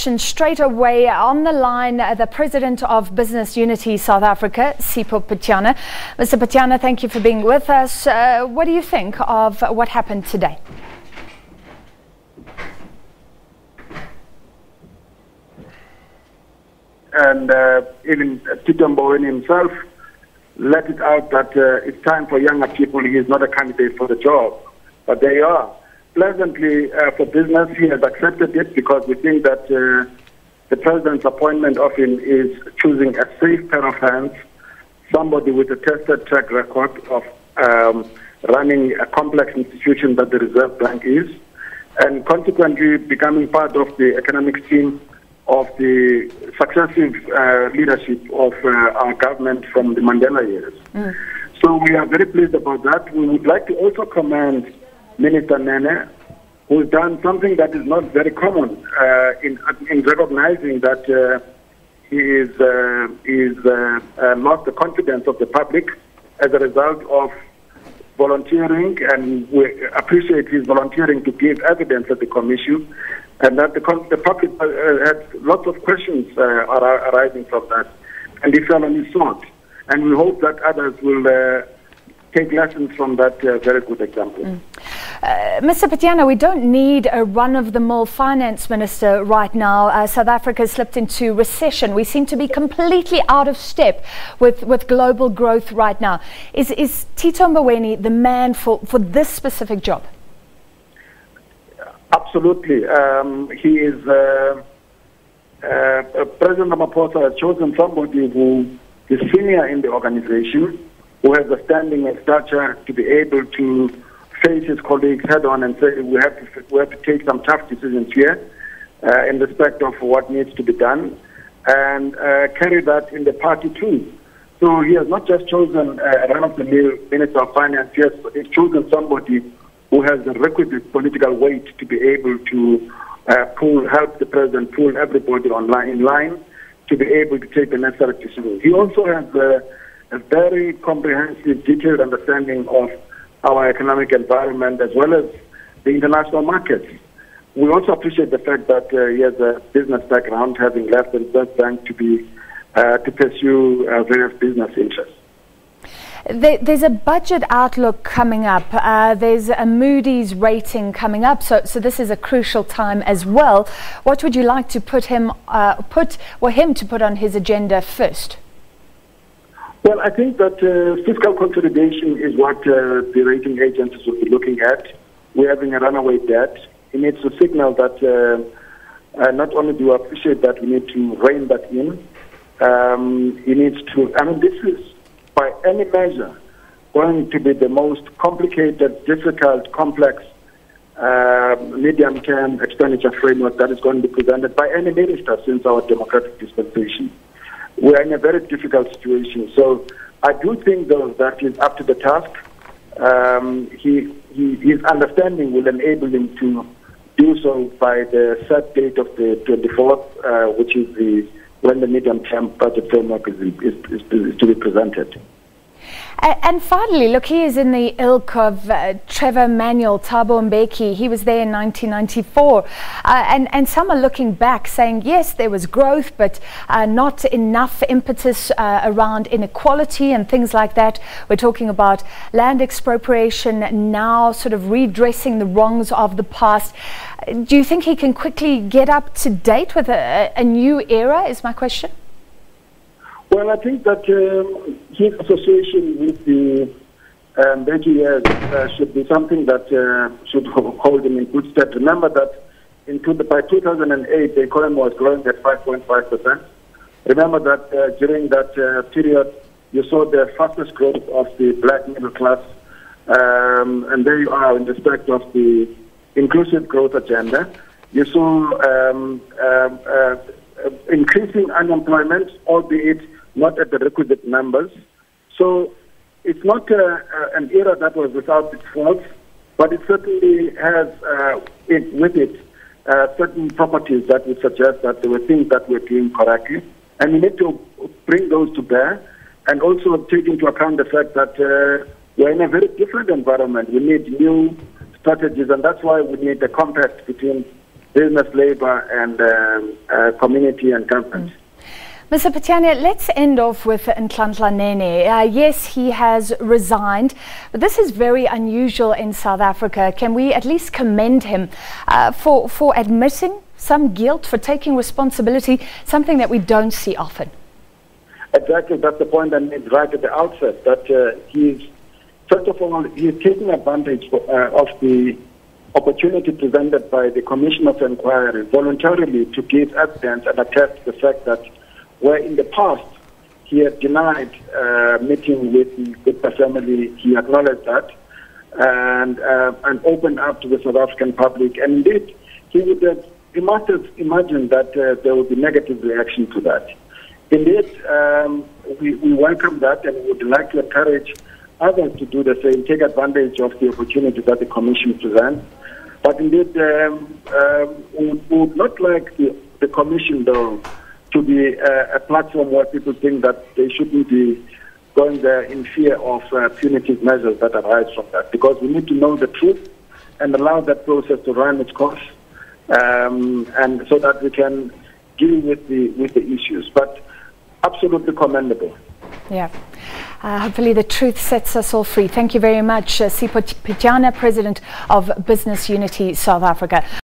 conversation straight away. On the line, the President of Business Unity South Africa, Sipho Pityana. Mr. Pityana, thank you for being with us. What do you think of what happened today? And even Tito Mboweni himself let it out that it's time for younger people. He is not a candidate for the job, but they are. Pleasantly for business, he has accepted it because we think that the president's appointment of him is choosing a safe pair of hands, somebody with a tested track record of running a complex institution that the Reserve Bank is, and consequently becoming part of the economic team of the successive leadership of our government from the Mandela years. So we are very pleased about that. We would like to also commend Minister Nene, who has done something that is not very common in recognizing that he is lost the confidence of the public as a result of volunteering, and we appreciate his volunteering to give evidence at the commission, and that the public had lots of questions arising from that, and he fell on his sword. And we hope that others will take lessons from that very good example. Mr. Pityana, we don't need a run-of-the-mill finance minister right now. South Africa has slipped into recession. We seem to be completely out of step with global growth right now. Is Tito Mboweni the man for this specific job? Absolutely. He is President Ramaphosa has chosen somebody who is senior in the organization, who has the standing and stature to be able to face his colleagues head on and say we have to take some tough decisions here in respect of what needs to be done, and carry that in the party too. So he has not just chosen a run-of-the-mill Minister of Finance, he's chosen somebody who has the requisite political weight to be able to help the president pull everybody in line to be able to take the necessary decisions. He also has a very comprehensive, detailed understanding of our economic environment as well as the international markets. We also appreciate the fact that he has a business background, having left the Reserve Bank to pursue various business interests. There's a budget outlook coming up. There's a Moody's rating coming up. So this is a crucial time as well. What would you like to him to put on his agenda first? Well, I think that fiscal consolidation is what the rating agencies will be looking at. We're having a runaway debt. He needs to signal that not only do we appreciate that, we need to rein that in. He needs to, this is by any measure going to be the most complicated, difficult, complex medium-term expenditure framework that is going to be presented by any minister since our democratic dispensation. We are in a very difficult situation. So I do think, though, that he's up to the task. His understanding will enable him to do so by the set date of the 24th, which is when the medium-term budget framework is to be presented. And finally, look, he is in the ilk of Trevor Manuel, Thabo Mbeki. He was there in 1994. And some are looking back saying, yes, there was growth, but not enough impetus around inequality and things like that. We're talking about land expropriation now, sort of redressing the wrongs of the past. Do you think he can quickly get up to date with a new era, is my question? Well, I think that his association with the Mbeki years should be something that should hold him in good stead. Remember that by 2008, the economy was growing at 5.5%. Remember that during that period, you saw the fastest growth of the black middle class, and there you are in respect of the inclusive growth agenda. You saw increasing unemployment, albeit not at the requisite numbers. So it's not an era that was without its faults, but it certainly has with it certain properties that would suggest that there were things that we're doing correctly. And we need to bring those to bear and also take into account the fact that we're in a very different environment. We need new strategies, and that's why we need a compact between business, labor, and community and government. Mr. Pityana, let's end off with Nhlanhla Nene. Yes, he has resigned, but this is very unusual in South Africa. Can we at least commend him for admitting some guilt, for taking responsibility, something that we don't see often? Exactly, that's the point I made right at the outset, that first of all, he's taking advantage of the opportunity presented by the Commission of Inquiry voluntarily to give evidence and attest the fact that where in the past he had denied meeting with the family, he acknowledged that and opened up to the South African public. And indeed, he must have imagined that there would be negative reaction to that. Indeed, we welcome that, and we would like to encourage others to do the same, take advantage of the opportunity that the Commission presents. But indeed, we would not like the Commission, though, to be a platform where people think that they shouldn't be going there in fear of punitive measures that arise from that. Because we need to know the truth and allow that process to run its course, and so that we can deal with the issues. But absolutely commendable. Yeah. Hopefully the truth sets us all free. Thank you very much, Sipho Pityana, President of Business Unity South Africa.